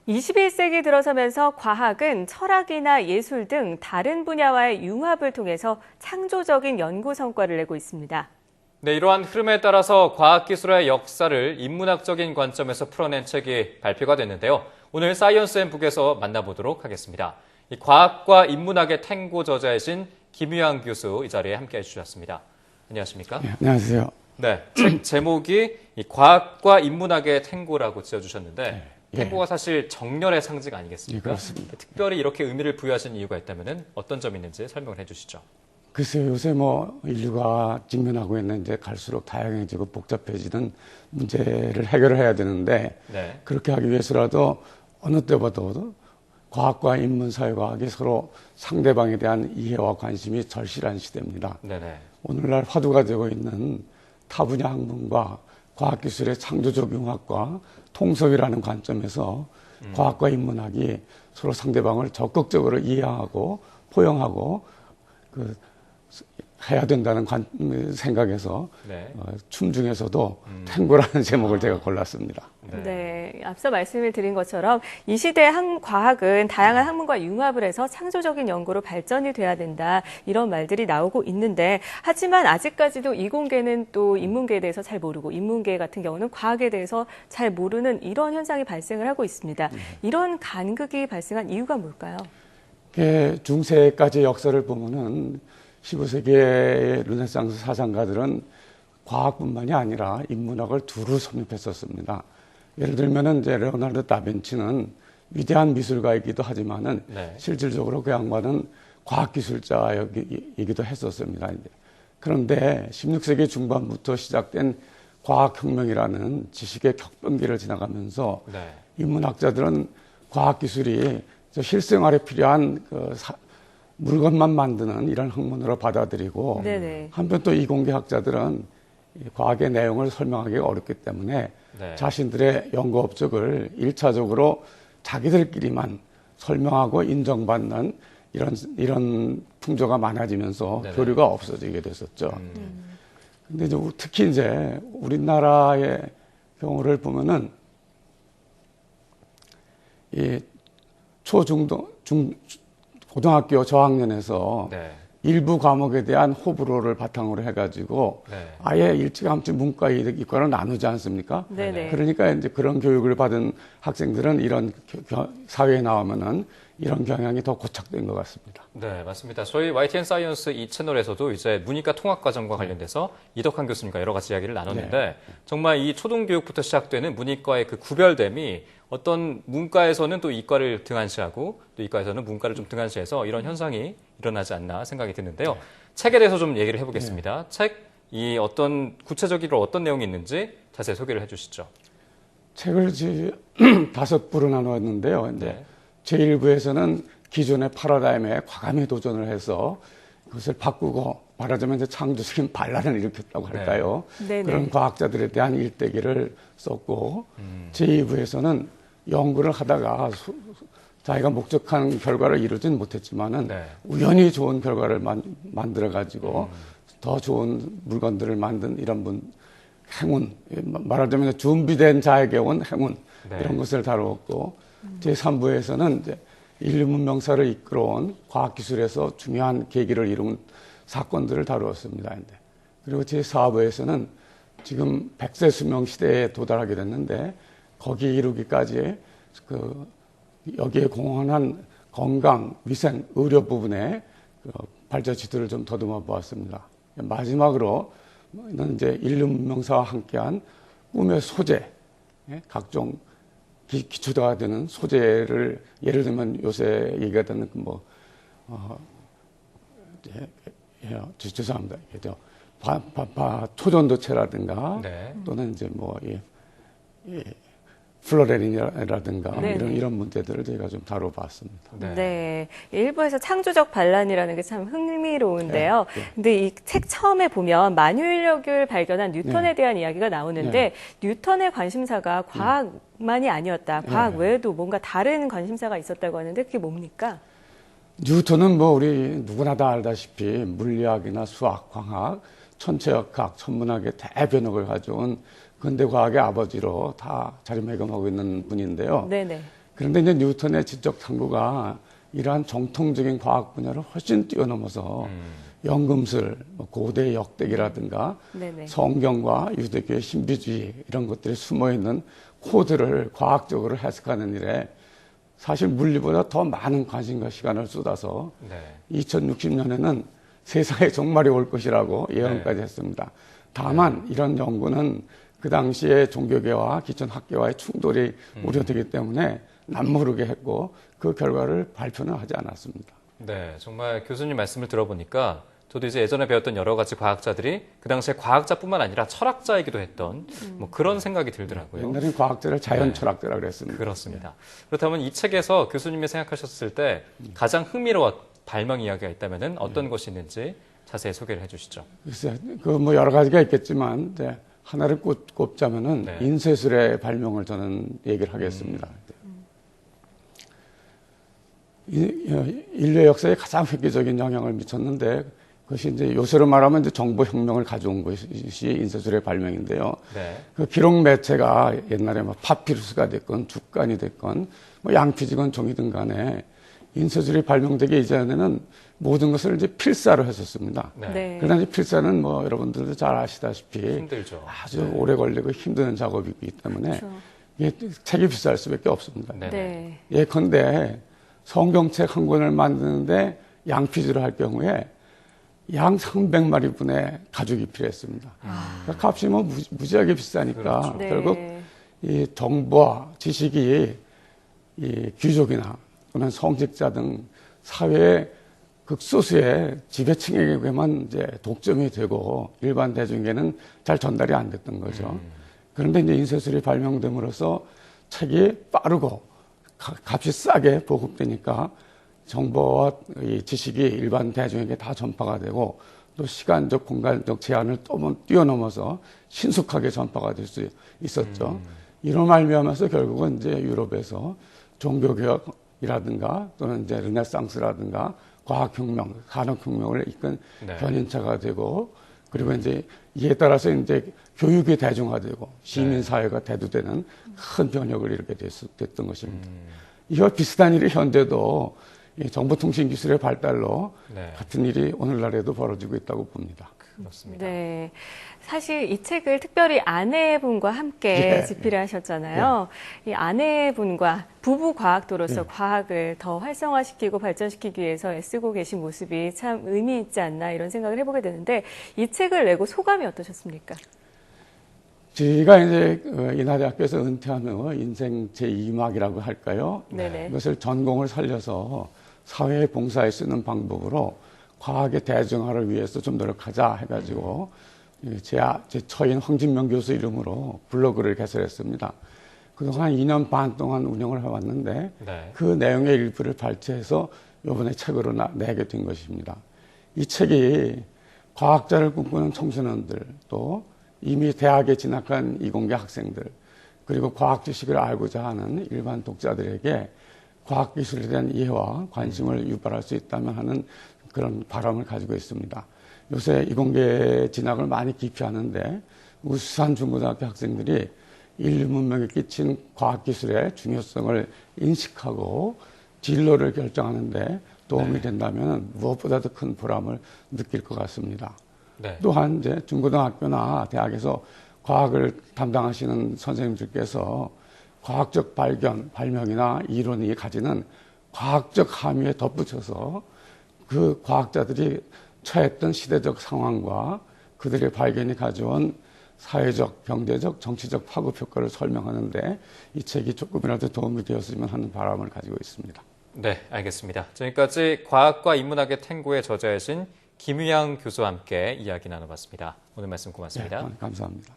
21세기 들어서면서 과학은 철학이나 예술 등 다른 분야와의 융합을 통해서 창조적인 연구 성과를 내고 있습니다. 네, 이러한 흐름에 따라서 과학기술의 역사를 인문학적인 관점에서 풀어낸 책이 발표가 됐는데요. 오늘 사이언스 앤 북에서 만나보도록 하겠습니다. 이 과학과 인문학의 탱고 저자이신 김유한 교수 이 자리에 함께해 주셨습니다. 안녕하십니까? 네, 안녕하세요. 네, 책 제목이 이 과학과 인문학의 탱고라고 지어주셨는데 탱고가 사실 정렬의 상징 아니겠습니까? 네, 그렇습니다. 특별히 이렇게 의미를 부여하신 이유가 있다면 어떤 점이 있는지 설명을 해주시죠. 글쎄요, 요새 인류가 직면하고 있는 이제 갈수록 다양해지고 복잡해지는 문제를 해결을 해야 되는데, 네. 그렇게 하기 위해서라도 어느 때보다도 과학과 인문 사회과학이 서로 상대방에 대한 이해와 관심이 절실한 시대입니다. 네네. 오늘날 화두가 되고 있는 타 분야 학문과 과학기술의 창조적 융합과 통섭이라는 관점에서 과학과 인문학이 서로 상대방을 적극적으로 이해하고 포용하고 해야 된다는 생각에서 네. 춤 중에서도 탱고라는 제목을 제가 골랐습니다. 네, 앞서 말씀을 드린 것처럼 이 시대의 과학은 다양한 학문과 융합을 해서 창조적인 연구로 발전이 돼야 된다, 이런 말들이 나오고 있는데, 하지만 아직까지도 이공계는 또 인문계에 대해서 잘 모르고 인문계 같은 경우는 과학에 대해서 잘 모르는 이런 현상이 발생을 하고 있습니다. 이런 간극이 발생한 이유가 뭘까요? 중세까지의 역사를 보면은 15세기의 르네상스 사상가들은 과학뿐만이 아니라 인문학을 두루 섭렵했었습니다. 예를 들면은 이제 레오나르도 다빈치는 위대한 미술가이기도 하지만은 네. 실질적으로 그 양반은 과학기술자이기도 했었습니다. 그런데 16세기 중반부터 시작된 과학혁명이라는 지식의 격변기를 지나가면서 네. 인문학자들은 과학기술이 실생활에 필요한 물건만 만드는 이런 학문으로 받아들이고, 네네. 한편 또 이공계학자들은 과학의 내용을 설명하기가 어렵기 때문에 네. 자신들의 연구 업적을 1차적으로 자기들끼리만 설명하고 인정받는 이런 풍조가 많아지면서 네네. 교류가 없어지게 됐었죠. 근데 이제 특히 이제 우리나라의 경우를 보면은 이 고등학교 저학년에서 네. 일부 과목에 대한 호불호를 바탕으로 해가지고 네. 아예 일찌감치 문과 이과를 나누지 않습니까? 네네. 그러니까 이제 그런 교육을 받은 학생들은 이런 사회에 나오면은 이런 경향이 더 고착된 것 같습니다. 네, 맞습니다. 저희 YTN 사이언스 이 채널에서도 이제 문이과 통합과정과 관련돼서 이덕환 교수님과 여러 가지 이야기를 나눴는데, 정말 이 초등교육부터 시작되는 문이과의 그 구별됨이 어떤 문과에서는 또 이과를 등한시하고 또 이과에서는 문과를 좀 등한시해서 이런 현상이 일어나지 않나 생각이 드는데요. 책에 대해서 좀 얘기를 해보겠습니다. 이 어떤 구체적으로 어떤 내용이 있는지 자세히 소개를 해주시죠. 책을 5부로 나누었는데요. 네. 제1부에서는 기존의 패러다임에 과감히 도전을 해서 그것을 바꾸고 말하자면 이제 창조적인 반란을 일으켰다고 할까요? 네. 그런 과학자들에 대한 일대기를 썼고, 제2부에서는 연구를 하다가 자기가 목적한 결과를 이루진 못했지만은 네. 우연히 좋은 결과를 만들어 가지고 더 좋은 물건들을 만든 이런 행운, 말하자면 준비된 자에게 온 행운, 네. 이런 것을 다루었고, 제3부에서는 이제 인류 문명사를 이끌어온 과학기술에서 중요한 계기를 이룬 사건들을 다루었습니다. 그리고 제4부에서는 지금 100세 수명 시대에 도달하게 됐는데, 거기에 이르기까지 여기에 공헌한 건강, 위생, 의료 부분의 발자취들을 좀 더듬어 보았습니다. 마지막으로는 이제 인류 문명사와 함께한 꿈의 소재, 각종 기초가 되는 소재를, 예를 들면 요새 얘기가 되는 죄송합니다. 초전도체라든가 네. 또는 이제 플로레린이라든가 네. 이런 문제들을 저희가 좀 다뤄봤습니다. 네. 일부에서 창조적 반란이라는 게 참 흥미로운데요. 네. 근데 이 책 처음에 보면 만유인력을 발견한 뉴턴에 대한 이야기가 나오는데, 뉴턴의 관심사가 과학만이 아니었다. 과학 외에도 뭔가 다른 관심사가 있었다고 하는데 그게 뭡니까? 뉴턴은 우리 누구나 다 알다시피 물리학이나 수학, 광학, 천체역학, 천문학의 대변혁을 가져온 근대 과학의 아버지로 다 자리매김하고 있는 분인데요. 네네. 그런데 이제 뉴턴의 지적 탐구가 이러한 정통적인 과학 분야를 훨씬 뛰어넘어서 연금술, 고대 역대기라든가 네네. 성경과 유대교의 신비주의 이런 것들이 숨어있는 코드를 과학적으로 해석하는 일에 사실 물리보다 더 많은 관심과 시간을 쏟아서 네. 2060년에는 세상에 종말이 올 것이라고 예언까지 했습니다. 다만 이런 연구는 그 당시에 종교계와 기존 학계와의 충돌이 우려되기 때문에 남모르게 했고 그 결과를 발표는 하지 않았습니다. 네, 정말 교수님 말씀을 들어보니까 저도 이제 예전에 배웠던 여러 가지 과학자들이 그 당시에 과학자뿐만 아니라 철학자이기도 했던 뭐 그런 생각이 들더라고요. 옛날엔 과학자를 자연 철학자라고 그랬습니다. 그렇습니다. 그렇다면 이 책에서 교수님이 생각하셨을 때 가장 흥미로운 발명 이야기가 있다면은 어떤 것이 있는지 자세히 소개를 해주시죠. 글쎄, 그 뭐 여러 가지가 있겠지만 이제 하나를 꼽자면은 네. 인쇄술의 발명을 저는 얘기를 하겠습니다. 인류 역사에 가장 획기적인 영향을 미쳤는데 그것이 이제 요새로 말하면 이제 정보혁명을 가져온 것이 인쇄술의 발명인데요. 네. 그 기록 매체가 옛날에 뭐 파피루스가 됐건 죽간이 됐건 뭐 양피지건 종이든 간에 인쇄술이 발명되기 이전에는 모든 것을 이제 필사로 했었습니다. 네. 네. 그러나 이제 필사는 뭐 여러분들도 잘 아시다시피 힘들죠. 아주 오래 걸리고 힘든 작업이기 때문에 그렇죠. 이게 책이 비쌀 수밖에 없습니다. 네. 네. 예컨대 성경책 한 권을 만드는데 양피지로 할 경우에 양 300마리 분의 가죽이 필요했습니다. 그러니까 값이 뭐 무지하게 비싸니까 그렇죠. 네. 결국 이 정보와 지식이 이 귀족이나 또는 성직자 등 사회의 극소수의 지배층에게만 이제 독점이 되고 일반 대중에게는 잘 전달이 안 됐던 거죠. 그런데 이제 인쇄술이 발명됨으로써 책이 빠르고 값이 싸게 보급되니까 정보와 이 지식이 일반 대중에게 다 전파가 되고 또 시간적 공간적 제한을 뛰어넘어서 신속하게 전파가 될 수 있었죠. 이로 말미암아서 결국은 이제 유럽에서 종교개혁이라든가 또는 이제 르네상스라든가 과학혁명, 산업혁명을 이끈 네. 견인차가 되고 그리고 이제 이에 따라서 이제 교육이 대중화되고 시민사회가 대두되는 큰 변혁을 이렇게 됐던 것입니다. 이와 비슷한 일이 현대도 이 정보통신 기술의 발달로 네. 같은 일이 오늘날에도 벌어지고 있다고 봅니다. 그렇습니다. 네. 사실 이 책을 특별히 아내분과 함께 예. 집필을 하셨잖아요. 이 아내분과 부부 과학도로서 예. 과학을 더 활성화시키고 발전시키기 위해서 애쓰고 계신 모습이 참 의미 있지 않나 이런 생각을 해보게 되는데 이 책을 내고 소감이 어떠셨습니까? 제가 이제 인하대학교에서 은퇴하며 인생 제2막이라고 할까요? 네네. 이것을 전공을 살려서 사회에 봉사에 쓰는 방법으로 과학의 대중화를 위해서 좀 노력하자 해가지고 제 처인 황진명 교수 이름으로 블로그를 개설했습니다. 그동안 2년 반 동안 운영을 해왔는데 네. 그 내용의 일부를 발췌해서 이번에 책으로 내게 된 것입니다. 이 책이 과학자를 꿈꾸는 청소년들 또 이미 대학에 진학한 이공계 학생들 그리고 과학 지식을 알고자 하는 일반 독자들에게 과학기술에 대한 이해와 관심을 유발할 수 있다면 하는 그런 바람을 가지고 있습니다. 요새 이공계 진학을 많이 기피하는데 우수한 중고등학교 학생들이 인류 문명에 끼친 과학기술의 중요성을 인식하고 진로를 결정하는 데 도움이 된다면 무엇보다도 큰 보람을 느낄 것 같습니다. 네. 또한 이제 중고등학교나 대학에서 과학을 담당하시는 선생님들께서 과학적 발견, 발명이나 이론이 가지는 과학적 함의에 덧붙여서 그 과학자들이 처했던 시대적 상황과 그들의 발견이 가져온 사회적, 경제적, 정치적 파급 효과를 설명하는데 이 책이 조금이라도 도움이 되었으면 하는 바람을 가지고 있습니다. 네, 알겠습니다. 지금까지 과학과 인문학의 탱고의 저자이신 김유양 교수와 함께 이야기 나눠봤습니다. 오늘 말씀 고맙습니다. 네, 감사합니다.